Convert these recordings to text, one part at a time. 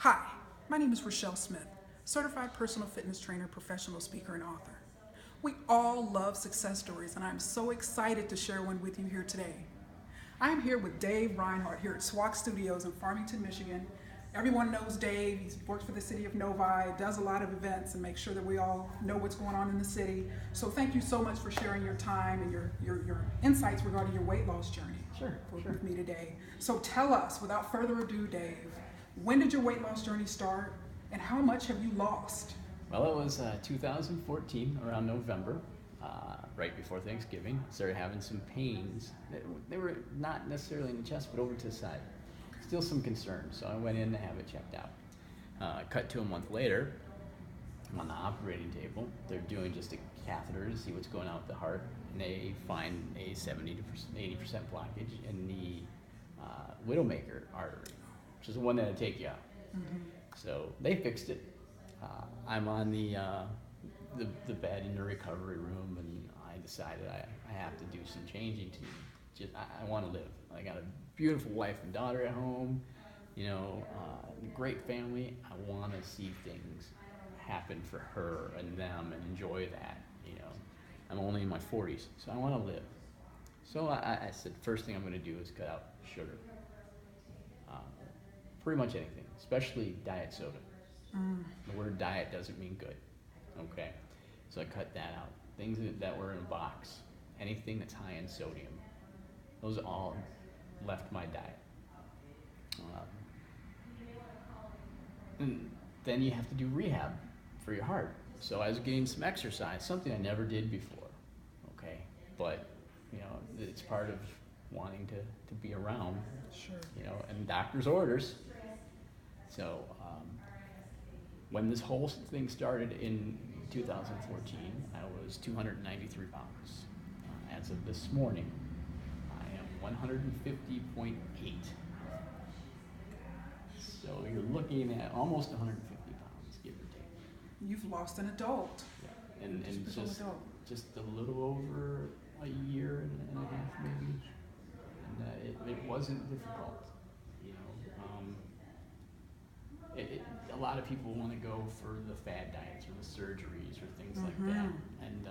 Hi, my name is Rachelle Smith, certified personal fitness trainer, professional speaker, and author. We all love success stories, and I'm so excited to share one with you here today. I am here with Dave Reinhardt here at SWAC Studios in Farmington, Michigan. Everyone knows Dave. He works for the city of Novi, does a lot of events, and makes sure that we all know what's going on in the city. So thank you so much for sharing your time and your insights regarding your weight loss journey with me today. So tell us, without further ado, Dave, when did your weight loss journey start, and how much have you lost? Well, it was 2014, around November, right before Thanksgiving. Started having some pains. They were not necessarily in the chest, but over to the side. Still some concern, so I went in to have it checked out. Cut to a month later, I'm on the operating table. They're doing just a catheter to see what's going on with the heart, and they find a 70 to 80% blockage in the widowmaker artery, which is the one that'll take you out. Mm-hmm. So they fixed it. I'm on the bed in the recovery room, and I decided I have to do some changing I want to live. I got a beautiful wife and daughter at home, great family. I want to see things happen for her and them and enjoy that. I'm only in my 40s, so I want to live. So I said, first thing I'm going to do is cut out sugar. Pretty much anything, especially diet soda. The word diet doesn't mean good, okay? So I cut that out. Things that were in a box, anything that's high in sodium, those all left my diet. And then you have to do rehab for your heart. So I was getting some exercise, something I never did before, okay? But, it's part of wanting to be around, Sure. And doctor's orders. So when this whole thing started in 2014, I was 293 pounds. As of this morning, I am 150.8. So you're looking at almost 150 pounds, give or take. You've lost an adult. Yeah, and just a little over a year and a half maybe. And it wasn't difficult. A lot of people want to go for the fad diets or the surgeries or things like that. And,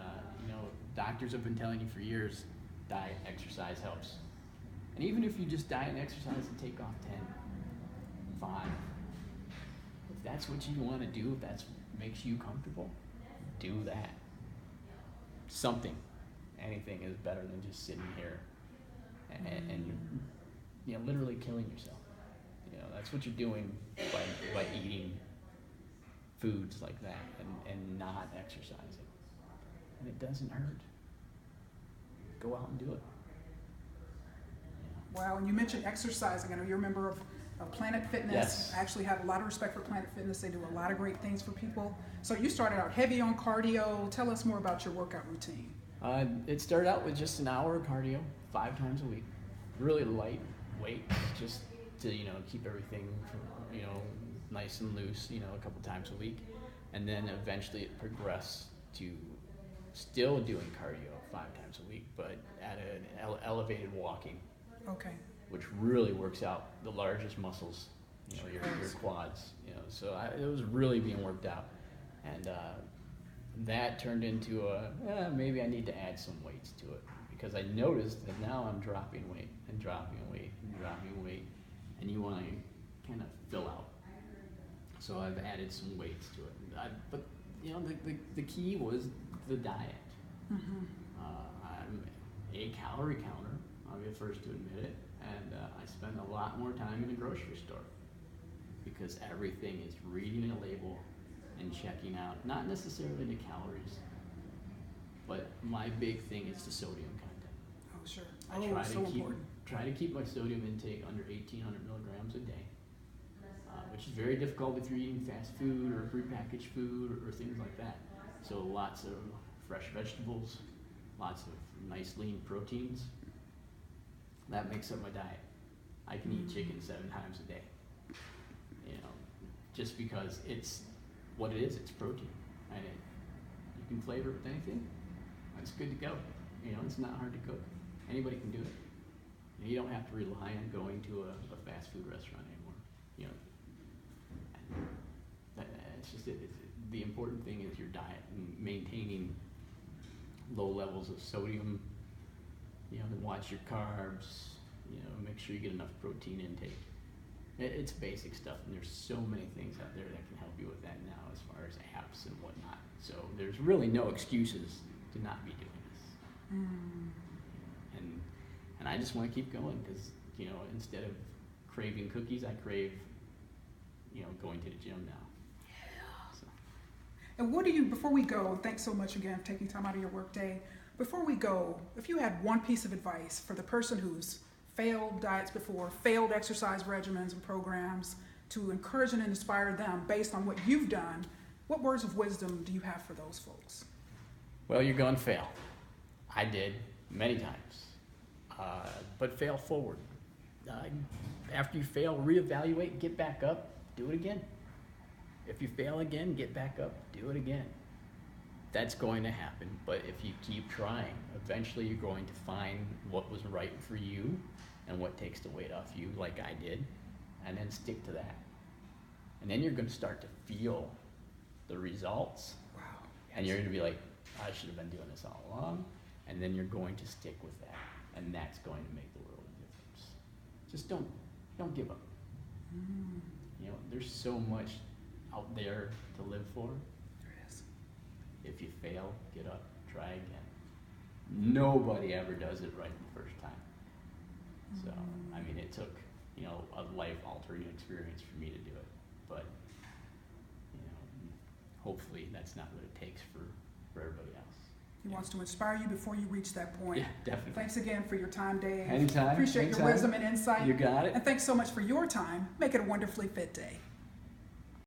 doctors have been telling you for years, diet, exercise helps. And even if you just diet and exercise and take off 10, fine. If that's what you want to do, if that makes you comfortable, do that. Something, anything is better than just sitting here and literally killing yourself. That's what you're doing by eating foods like that and not exercising. And it doesn't hurt. Go out and do it. Wow, and you mentioned exercising. I know you're a member of Planet Fitness. Yes. I actually have a lot of respect for Planet Fitness. They do a lot of great things for people. So you started out heavy on cardio. Tell us more about your workout routine. It started out with just an hour of cardio, 5 times a week. Really light weight, just to keep everything nice and loose, a couple times a week. And then eventually it progressed to still doing cardio 5 times a week, but at an elevated walking. Okay. Which really works out the largest muscles, your quads. So it was really being worked out, and that turned into maybe I need to add some weights to it, because I noticed that now I'm dropping weight and dropping weight and dropping weight, and you want to kind of fill out. So I've added some weights to it. But the key was the diet. Mm-hmm. I'm a calorie counter. I'll be the first to admit it. And I spend a lot more time in the grocery store because everything is reading a label and checking out, not necessarily the calories, but my big thing is the sodium content. Oh, sure. Try to keep my sodium intake under 1,800 milligrams a day, which is very difficult if you're eating fast food or prepackaged food or things like that. So lots of fresh vegetables, lots of nice lean proteins. That makes up my diet. I can eat chicken 7 times a day. Just because it's what it is, it's protein. And you can flavor it with anything. It's good to go. It's not hard to cook. Anybody can do it. You don't have to rely on going to a fast food restaurant anymore. just the important thing is your diet and maintaining low levels of sodium. You know, watch your carbs. You know, make sure you get enough protein intake. It's basic stuff, and there's so many things out there that can help you with that now, as far as apps and whatnot. So there's really no excuses to not be doing this. And I just want to keep going, because, you know, instead of craving cookies, I crave, you know, going to the gym now. So. And what do you, before we go, thanks so much again for taking time out of your work day. Before we go, if you had one piece of advice for the person who's failed diets before, failed exercise regimens and programs, to encourage and inspire them based on what you've done, what words of wisdom do you have for those folks? Well, you're going to fail. I did many times, but fail forward. After you fail, reevaluate, get back up, do it again. If you fail again, get back up, do it again. That's going to happen, but if you keep trying, eventually you're going to find what was right for you and what takes the weight off you, like I did, and then stick to that. And then you're going to start to feel the results. Wow. And you're going to be like, I should have been doing this all along. And then you're going to stick with that, and that's going to make the world of difference. Just don't give up. You know, there's so much out there to live for. There is. If you fail, get up, try again. Nobody ever does it right the first time. So, I mean, it took, you know, a life-altering experience for me to do it. But, you know, hopefully that's not what it takes for everybody else. He wants to inspire you before you reach that point. Yeah, definitely. Thanks again for your time, Dave. Anytime. Appreciate anytime. your wisdom and insight. You got it. And thanks so much for your time. Make it a wonderfully fit day.